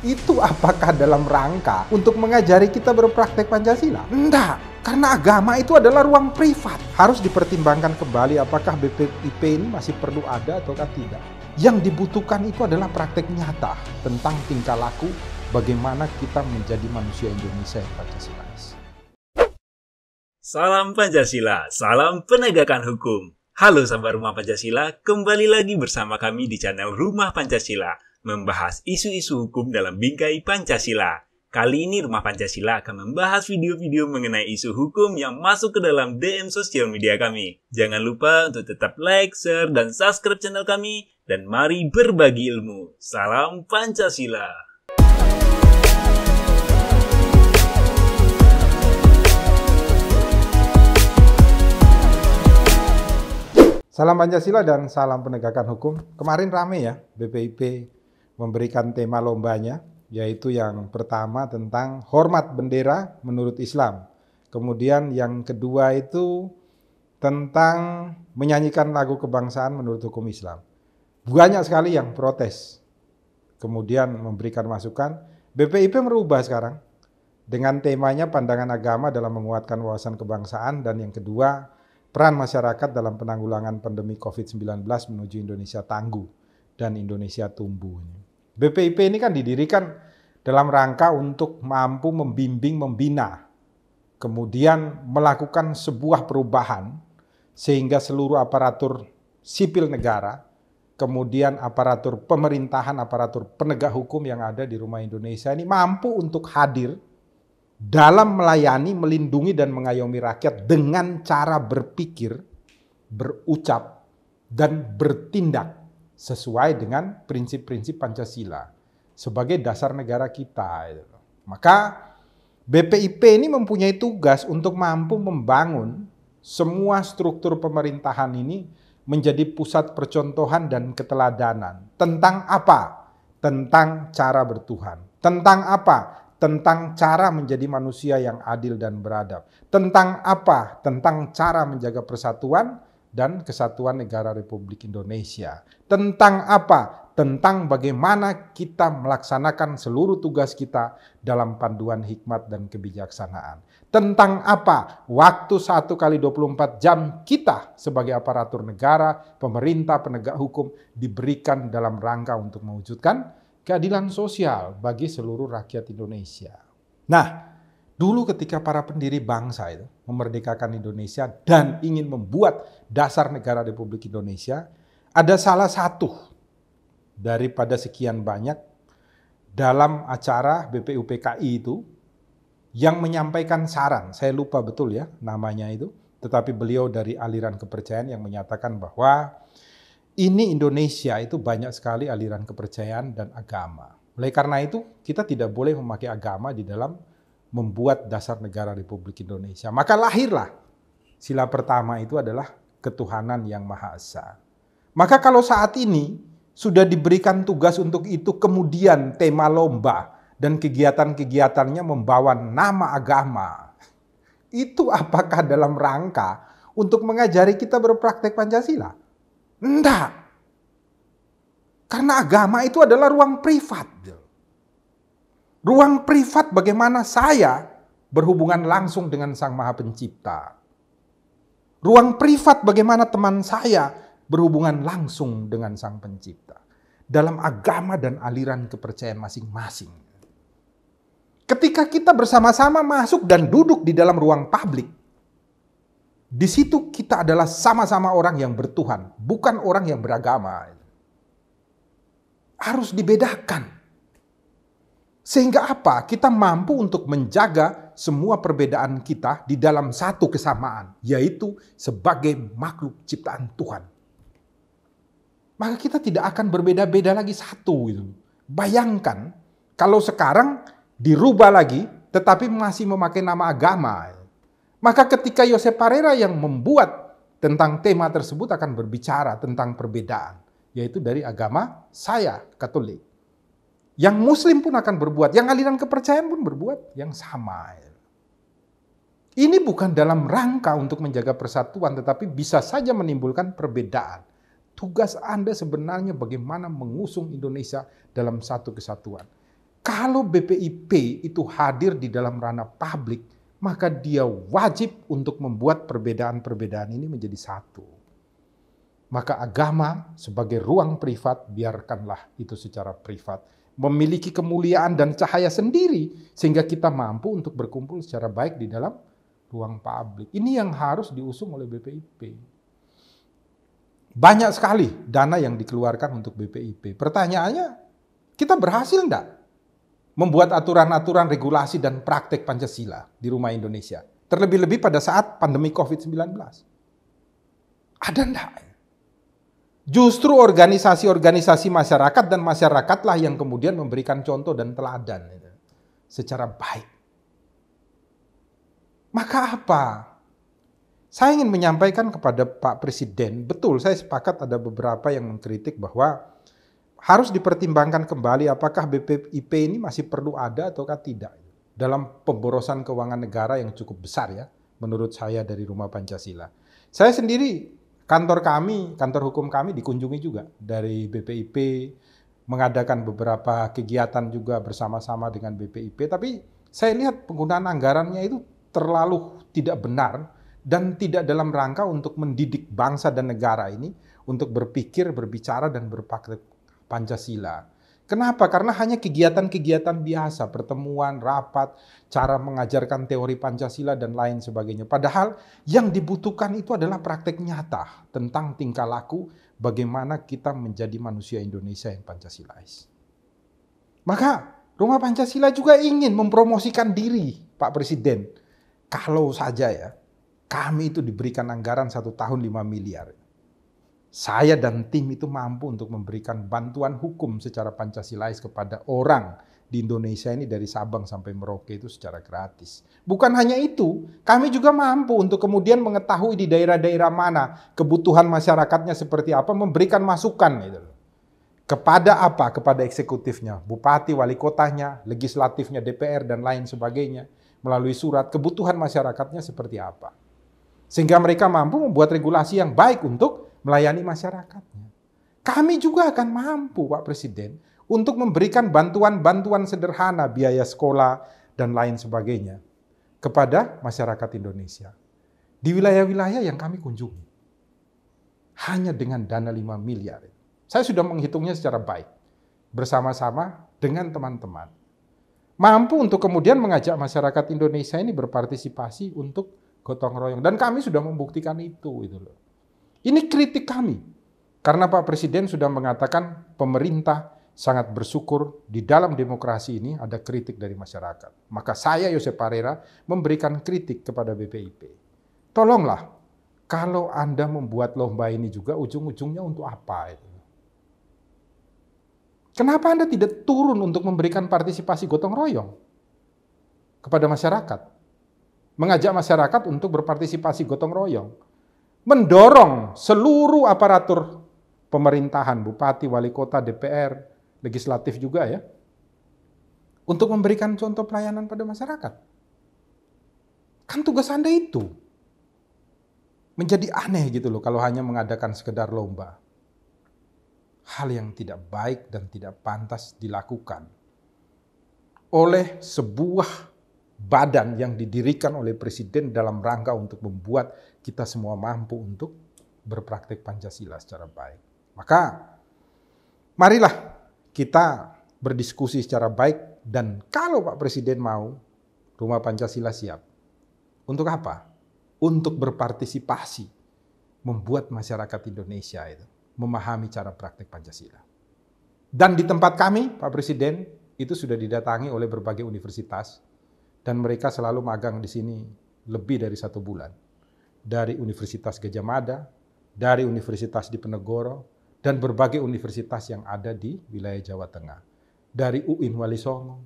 Itu apakah dalam rangka untuk mengajari kita berpraktek Pancasila? Enggak, karena agama itu adalah ruang privat. Harus dipertimbangkan kembali apakah BPIP ini masih perlu ada ataukah tidak. Yang dibutuhkan itu adalah praktek nyata tentang tingkah laku bagaimana kita menjadi manusia Indonesia yang Pancasilais. Salam Pancasila, salam penegakan hukum. Halo sahabat Rumah Pancasila, kembali lagi bersama kami di channel Rumah Pancasila, membahas isu-isu hukum dalam bingkai Pancasila. Kali ini Rumah Pancasila akan membahas video-video mengenai isu hukum yang masuk ke dalam DM sosial media kami. Jangan lupa untuk tetap like, share, dan subscribe channel kami, dan mari berbagi ilmu. Salam Pancasila. Salam Pancasila dan salam penegakan hukum. Kemarin rame ya, BPIP memberikan tema lombanya, yaitu yang pertama tentang hormat bendera menurut Islam. Kemudian yang kedua itu tentang menyanyikan lagu kebangsaan menurut hukum Islam. Banyak sekali yang protes, kemudian memberikan masukan. BPIP merubah sekarang dengan temanya pandangan agama dalam menguatkan wawasan kebangsaan, dan yang kedua peran masyarakat dalam penanggulangan pandemi COVID-19 menuju Indonesia tangguh dan Indonesia tumbuh. BPIP ini kan didirikan dalam rangka untuk mampu membimbing, membina, kemudian melakukan sebuah perubahan sehingga seluruh aparatur sipil negara, kemudian aparatur pemerintahan, aparatur penegak hukum yang ada di rumah Indonesia ini mampu untuk hadir dalam melayani, melindungi, dan mengayomi rakyat dengan cara berpikir, berucap, dan bertindak sesuai dengan prinsip-prinsip Pancasila sebagai dasar negara kita. Maka BPIP ini mempunyai tugas untuk mampu membangun semua struktur pemerintahan ini menjadi pusat percontohan dan keteladanan. Tentang apa? Tentang cara bertuhan. Tentang apa? Tentang cara menjadi manusia yang adil dan beradab. Tentang apa? Tentang cara menjaga persatuan dan kesatuan negara Republik Indonesia. Tentang apa? Tentang bagaimana kita melaksanakan seluruh tugas kita dalam panduan hikmat dan kebijaksanaan. Tentang apa? Waktu 1 kali 24 jam kita sebagai aparatur negara, pemerintah, penegak hukum diberikan dalam rangka untuk mewujudkan keadilan sosial bagi seluruh rakyat Indonesia. Nah, dulu ketika para pendiri bangsa itu memerdekakan Indonesia dan ingin membuat dasar negara Republik Indonesia, ada salah satu daripada sekian banyak dalam acara BPUPKI itu yang menyampaikan saran. Saya lupa betul ya namanya itu, tetapi beliau dari aliran kepercayaan yang menyatakan bahwa ini Indonesia itu banyak sekali aliran kepercayaan dan agama. Oleh karena itu, kita tidak boleh memakai agama di dalam membuat dasar negara Republik Indonesia. Maka lahirlah sila pertama itu adalah ketuhanan yang Maha Esa. Maka kalau saat ini sudah diberikan tugas untuk itu, kemudian tema lomba dan kegiatan-kegiatannya membawa nama agama, itu apakah dalam rangka untuk mengajari kita berpraktek Pancasila? Enggak. Karena agama itu adalah ruang privat. Ruang privat bagaimana saya berhubungan langsung dengan Sang Maha Pencipta. Ruang privat bagaimana teman saya berhubungan langsung dengan Sang Pencipta. Dalam agama dan aliran kepercayaan masing-masing. Ketika kita bersama-sama masuk dan duduk di dalam ruang publik, di situ kita adalah sama-sama orang yang bertuhan, bukan orang yang beragama. Harus dibedakan. Sehingga apa? Kita mampu untuk menjaga semua perbedaan kita di dalam satu kesamaan, yaitu sebagai makhluk ciptaan Tuhan. Maka kita tidak akan berbeda-beda lagi satu. Bayangkan kalau sekarang dirubah lagi, tetapi masih memakai nama agama. Maka ketika Josep Parera yang membuat tentang tema tersebut akan berbicara tentang perbedaan, yaitu dari agama saya, Katolik. Yang Muslim pun akan berbuat, yang aliran kepercayaan pun berbuat yang sama. Ini bukan dalam rangka untuk menjaga persatuan, tetapi bisa saja menimbulkan perbedaan. Tugas Anda sebenarnya bagaimana mengusung Indonesia dalam satu kesatuan. Kalau BPIP itu hadir di dalam ranah publik, maka dia wajib untuk membuat perbedaan-perbedaan ini menjadi satu. Maka agama sebagai ruang privat, biarkanlah itu secara privat. Memiliki kemuliaan dan cahaya sendiri, sehingga kita mampu untuk berkumpul secara baik di dalam ruang publik. Ini yang harus diusung oleh BPIP. Banyak sekali dana yang dikeluarkan untuk BPIP. Pertanyaannya, kita berhasil enggak membuat aturan-aturan regulasi dan praktek Pancasila di rumah Indonesia? Terlebih-lebih pada saat pandemi COVID-19. Ada enggak? Justru organisasi-organisasi masyarakat dan masyarakatlah yang kemudian memberikan contoh dan teladan secara baik. Maka apa? Saya ingin menyampaikan kepada Pak Presiden, betul saya sepakat ada beberapa yang mengkritik bahwa harus dipertimbangkan kembali apakah BPIP ini masih perlu ada ataukah tidak. Dalam pemborosan keuangan negara yang cukup besar ya, menurut saya dari Rumah Pancasila. Saya sendiri, kantor hukum kami dikunjungi juga dari BPIP, mengadakan beberapa kegiatan juga bersama-sama dengan BPIP, tapi saya lihat penggunaan anggarannya itu terlalu tidak benar dan tidak dalam rangka untuk mendidik bangsa dan negara ini untuk berpikir, berbicara, dan berpraktek Pancasila. Kenapa? Karena hanya kegiatan-kegiatan biasa, pertemuan, rapat, cara mengajarkan teori Pancasila, dan lain sebagainya. Padahal yang dibutuhkan itu adalah praktek nyata tentang tingkah laku bagaimana kita menjadi manusia Indonesia yang Pancasilais. Maka Rumah Pancasila juga ingin mempromosikan diri, Pak Presiden. Kalau saja ya, kami itu diberikan anggaran 1 tahun 5 miliar. Saya dan tim itu mampu untuk memberikan bantuan hukum secara Pancasilais kepada orang di Indonesia ini dari Sabang sampai Merauke itu secara gratis. Bukan hanya itu, kami juga mampu untuk kemudian mengetahui di daerah-daerah mana kebutuhan masyarakatnya seperti apa, memberikan masukan gitu. Kepada apa? Kepada eksekutifnya, bupati, wali kotanya, legislatifnya, DPR, dan lain sebagainya. Melalui surat kebutuhan masyarakatnya seperti apa. Sehingga mereka mampu membuat regulasi yang baik untuk melayani masyarakatnya. Kami juga akan mampu, Pak Presiden, untuk memberikan bantuan-bantuan sederhana, biaya sekolah, dan lain sebagainya kepada masyarakat Indonesia. Di wilayah-wilayah yang kami kunjungi. Hanya dengan dana 5 miliar. Saya sudah menghitungnya secara baik. Bersama-sama dengan teman-teman. Mampu untuk kemudian mengajak masyarakat Indonesia ini berpartisipasi untuk gotong royong. Dan kami sudah membuktikan itu. Ini kritik kami. Karena Pak Presiden sudah mengatakan pemerintah sangat bersyukur di dalam demokrasi ini ada kritik dari masyarakat. Maka saya, Yosef Parera, memberikan kritik kepada BPIP. Tolonglah, kalau Anda membuat lomba ini juga ujung-ujungnya untuk apa? Kenapa Anda tidak turun untuk memberikan partisipasi gotong royong kepada masyarakat? Mengajak masyarakat untuk berpartisipasi gotong royong. Mendorong seluruh aparatur pemerintahan, bupati, wali kota, DPR, legislatif juga ya, untuk memberikan contoh pelayanan pada masyarakat. Kan tugas Anda itu. Menjadi aneh gitu loh kalau hanya mengadakan sekedar lomba. Hal yang tidak baik dan tidak pantas dilakukan oleh sebuah badan yang didirikan oleh Presiden dalam rangka untuk membuat kita semua mampu untuk berpraktek Pancasila secara baik. Maka marilah kita berdiskusi secara baik, dan kalau Pak Presiden mau, Rumah Pancasila siap. Untuk apa? Untuk berpartisipasi, membuat masyarakat Indonesia itu memahami cara praktek Pancasila. Dan di tempat kami, Pak Presiden, itu sudah didatangi oleh berbagai universitas, dan mereka selalu magang di sini lebih dari 1 bulan. Dari Universitas Gadjah Mada, dari Universitas Diponegoro, dan berbagai universitas yang ada di wilayah Jawa Tengah. Dari UIN Wali Songo,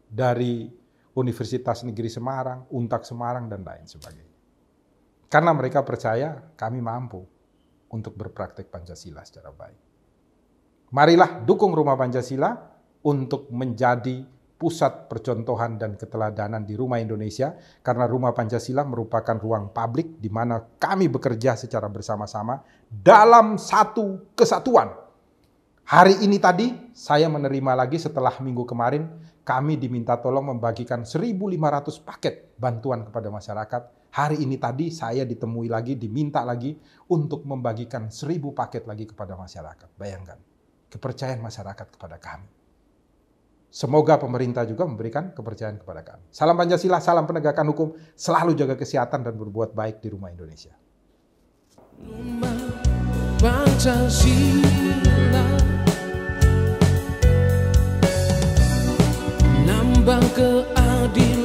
dari Universitas Negeri Semarang, Untak Semarang, dan lain sebagainya. Karena mereka percaya kami mampu untuk berpraktek Pancasila secara baik. Marilah dukung Rumah Pancasila untuk menjadi pusat percontohan dan keteladanan di rumah Indonesia, karena Rumah Pancasila merupakan ruang publik di mana kami bekerja secara bersama-sama dalam satu kesatuan. Hari ini tadi saya menerima lagi setelah minggu kemarin kami diminta tolong membagikan 1.500 paket bantuan kepada masyarakat. Hari ini tadi saya ditemui lagi, diminta lagi untuk membagikan 1.000 paket lagi kepada masyarakat. Bayangkan, kepercayaan masyarakat kepada kami. Semoga pemerintah juga memberikan kepercayaan kepada kami. Salam Pancasila, salam penegakan hukum, selalu jaga kesehatan dan berbuat baik di rumah Indonesia. Rumah Pancasila, nambang keadilan.